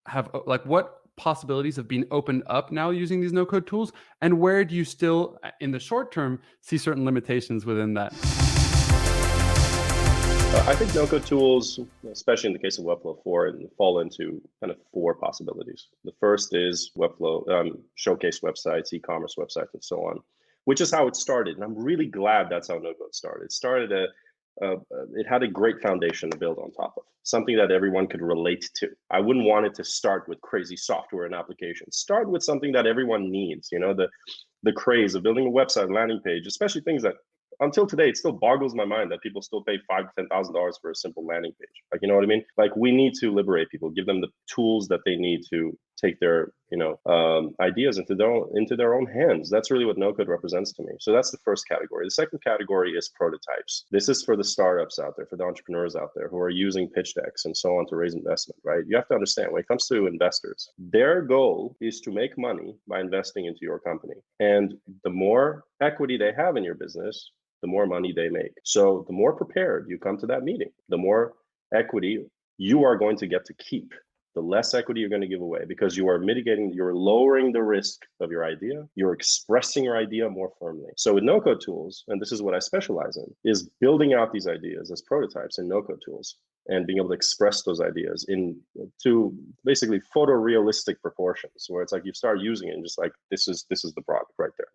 have like what possibilities have been opened up now using these no code tools, and where do you still in the short term see certain limitations within that? I think no-code tools, especially in the case of Webflow 4, fall into kind of four possibilities. The first is Webflow showcase websites, e-commerce websites, and so on, which is how it started. And I'm really glad that's how no-code started. It had a great foundation to build on top of, something that everyone could relate to. I wouldn't want it to start with crazy software and applications. Start with something that everyone needs. You know, the craze of building a website, landing page, especially things that until today, it still boggles my mind that people still pay $5,000 to $10,000 for a simple landing page. Like, you know what I mean? Like, we need to liberate people, give them the tools that they need to take their, ideas into their own hands. That's really what no code represents to me. So that's the first category. The second category is prototypes. This is for the startups out there, for the entrepreneurs out there who are using pitch decks and so on to raise investment, right? You have to understand when it comes to investors, their goal is to make money by investing into your company. And the more equity they have in your business, the more money they make. So the more prepared you come to that meeting, the more equity you are going to get to keep, the less equity you're going to give away, because you are you're lowering the risk of your idea. You're expressing your idea more firmly. So with no-code tools, and this is what I specialize in, is building out these ideas as prototypes in no-code tools and being able to express those ideas to basically photorealistic proportions, where it's like you start using it and just like, this is the product right there.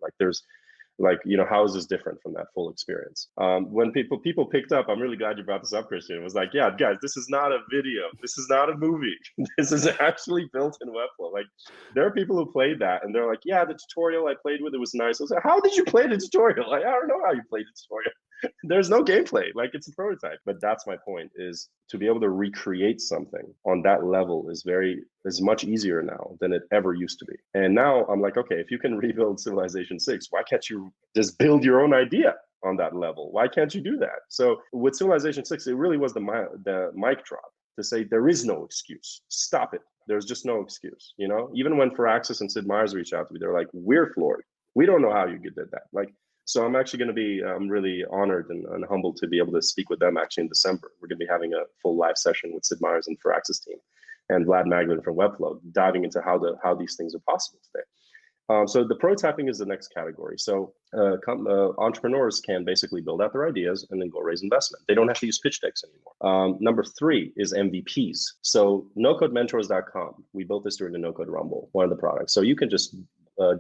Like how is this different from that full experience? When people picked up, I'm really glad you brought this up, Christian. It was like, yeah, guys, this is not a video. This is not a movie. This is actually built in Webflow. Like, there are people who played that and they're like, yeah, the tutorial I played with, it was nice. I was like, how did you play the tutorial? Like, I don't know how you played the tutorial. There's no gameplay. Like, it's a prototype. But that's my point, is to be able to recreate something on that level is much easier now than it ever used to be. And now I'm like, okay, if you can rebuild Civilization 6, why can't you just build your own idea on that level? Why can't you do that? So with Civilization 6, it really was the mic drop to say there is no excuse. Stop it. There's just no excuse. You know, even when Firaxis and Sid Meier's reached out to me, they're like, we're floored. We don't know how you did that. Like, so I'm actually going to be, I'm really honored and humbled to be able to speak with them actually in December. We're going to be having a full live session with Sid Meier's and Firaxis team and Vlad Magdalin from Webflow, diving into how these things are possible today. So the prototyping is the next category. So entrepreneurs can basically build out their ideas and then go raise investment. They don't have to use pitch decks anymore. Number 3 is MVPs. So nocodementors.com, we built this during the No Code Rumble, one of the products. So you can just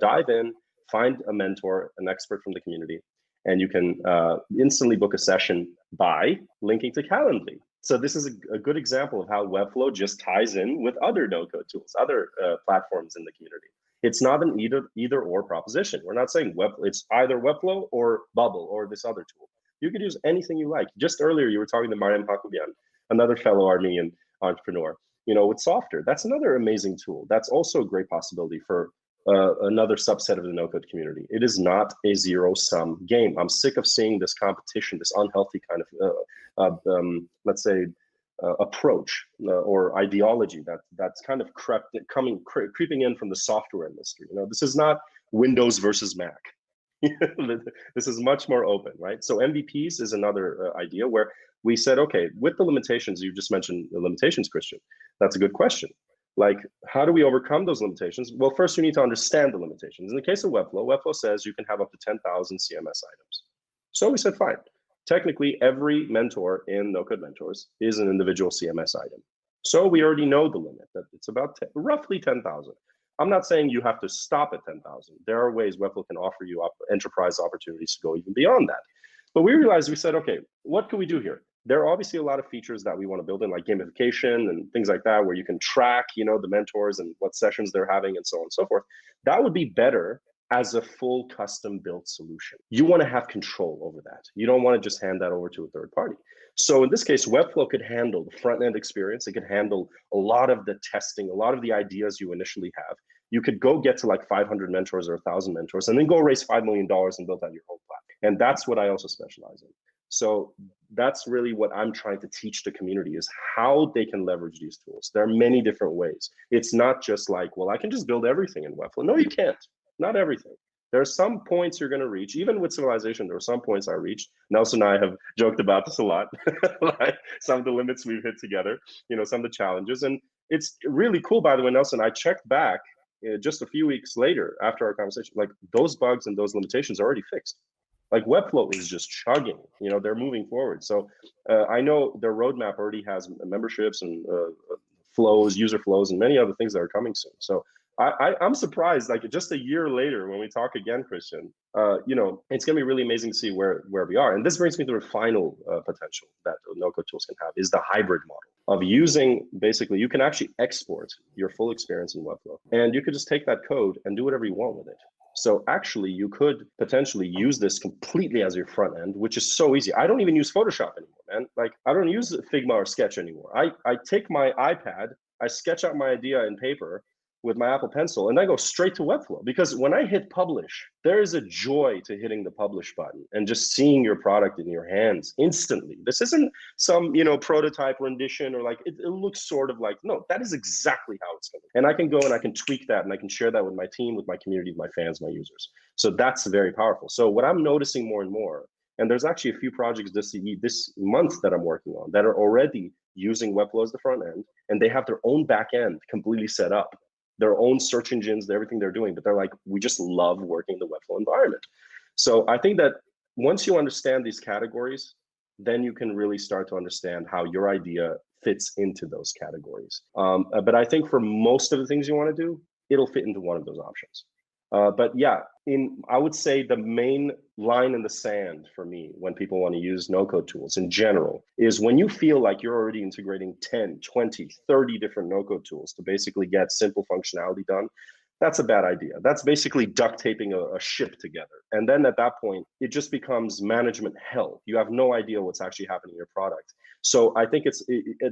dive in, find a mentor, an expert from the community, and you can instantly book a session by linking to Calendly. So this is a good example of how Webflow just ties in with other no-code tools, other platforms in the community. It's not an either or proposition. We're not saying it's either Webflow or Bubble or this other tool. You could use anything you like. Just earlier, you were talking to Mariam Hakubian, another fellow Armenian entrepreneur, with Softer. That's another amazing tool. That's also a great possibility for another subset of the no-code community. It is not a zero-sum game. I'm sick of seeing this competition, this unhealthy kind of, let's say, approach or ideology that's kind of creeping in from the software industry. This is not Windows versus Mac. This is much more open, right? So MVPs is another idea where we said, okay, with the limitations, you just mentioned the limitations, Christian. That's a good question. Like, how do we overcome those limitations? Well, first, you need to understand the limitations. In the case of Webflow, Webflow says you can have up to 10,000 CMS items. So we said, fine. Technically, every mentor in No Code Mentors is an individual CMS item. So we already know the limit, that it's about roughly 10,000. I'm not saying you have to stop at 10,000. There are ways Webflow can offer you enterprise opportunities to go even beyond that. But we realized, we said, okay, what can we do here? There are obviously a lot of features that we want to build in, like gamification and things like that, where you can track, the mentors and what sessions they're having and so on and so forth. That would be better as a full custom built solution. You want to have control over that. You don't want to just hand that over to a third party. So in this case, Webflow could handle the front end experience. It could handle a lot of the testing, a lot of the ideas you initially have. You could go get to like 500 mentors or 1,000 mentors and then go raise $5 million and build out your whole platform. And that's what I also specialize in. So that's really what I'm trying to teach the community, is how they can leverage these tools. There are many different ways. It's not just like, well, I can just build everything in Webflow. No, you can't. Not everything. There are some points you're going to reach. Even with Civilization, there are some points I reached. Nelson and I have joked about this a lot, like some of the limits we've hit together, some of the challenges. And it's really cool, by the way, Nelson. I checked back just a few weeks later after our conversation, like those bugs and those limitations are already fixed. Like Webflow is just chugging, they're moving forward. So I know their roadmap already has memberships and flows, user flows, and many other things that are coming soon. So I'm surprised, like just a year later when we talk again, Christian, it's going to be really amazing to see where we are. And this brings me to the final potential that no-code tools can have is the hybrid model of using, basically, you can actually export your full experience in Webflow, and you could just take that code and do whatever you want with it. So actually, you could potentially use this completely as your front end, which is so easy. I don't even use Photoshop anymore, man. Like I don't use Figma or Sketch anymore. I take my iPad, I sketch out my idea in paper with my Apple Pencil, and I go straight to Webflow. Because when I hit publish, there is a joy to hitting the publish button and just seeing your product in your hands instantly. This isn't some, prototype rendition or like, it looks sort of like, no, that is exactly how it's going to be. And I can go and I can tweak that and I can share that with my team, with my community, my fans, my users. So that's very powerful. So what I'm noticing more and more, and there's actually a few projects this month that I'm working on that are already using Webflow as the front end, and they have their own back end completely set up, their own search engines, everything they're doing, but they're like, we just love working in the Webflow environment. So I think that once you understand these categories, then you can really start to understand how your idea fits into those categories. But I think for most of the things you want to do, it'll fit into one of those options. But yeah, I would say the main line in the sand for me when people want to use no-code tools in general is when you feel like you're already integrating 10, 20, 30 different no-code tools to basically get simple functionality done. That's a bad idea. That's basically duct taping a ship together. And then at that point, it just becomes management hell. You have no idea what's actually happening in your product. So I think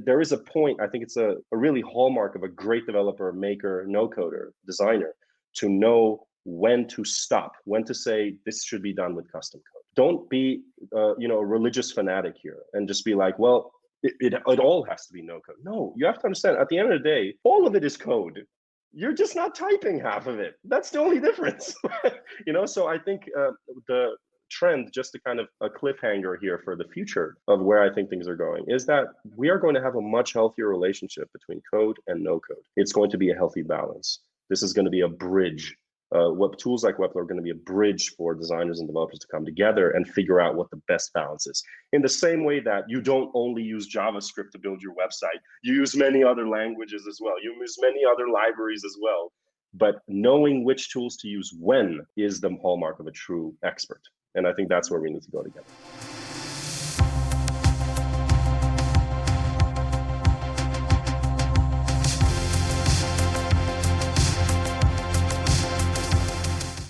there is a point, I think it's a really hallmark of a great developer, maker, no-coder, designer to know when to stop, when to say this should be done with custom code. Don't be a religious fanatic here and just be like, well, it all has to be no code. No, you have to understand at the end of the day, all of it is code. You're just not typing half of it. That's the only difference. So I think the trend, just to kind of a cliffhanger here for the future of where I think things are going, is that we are going to have a much healthier relationship between code and no code. It's going to be a healthy balance. This is going to be a bridge. What tools like Webflow are going to be a bridge for designers and developers to come together and figure out what the best balance is. In the same way that you don't only use JavaScript to build your website, you use many other languages as well. You use many other libraries as well. But knowing which tools to use when is the hallmark of a true expert. And I think that's where we need to go together.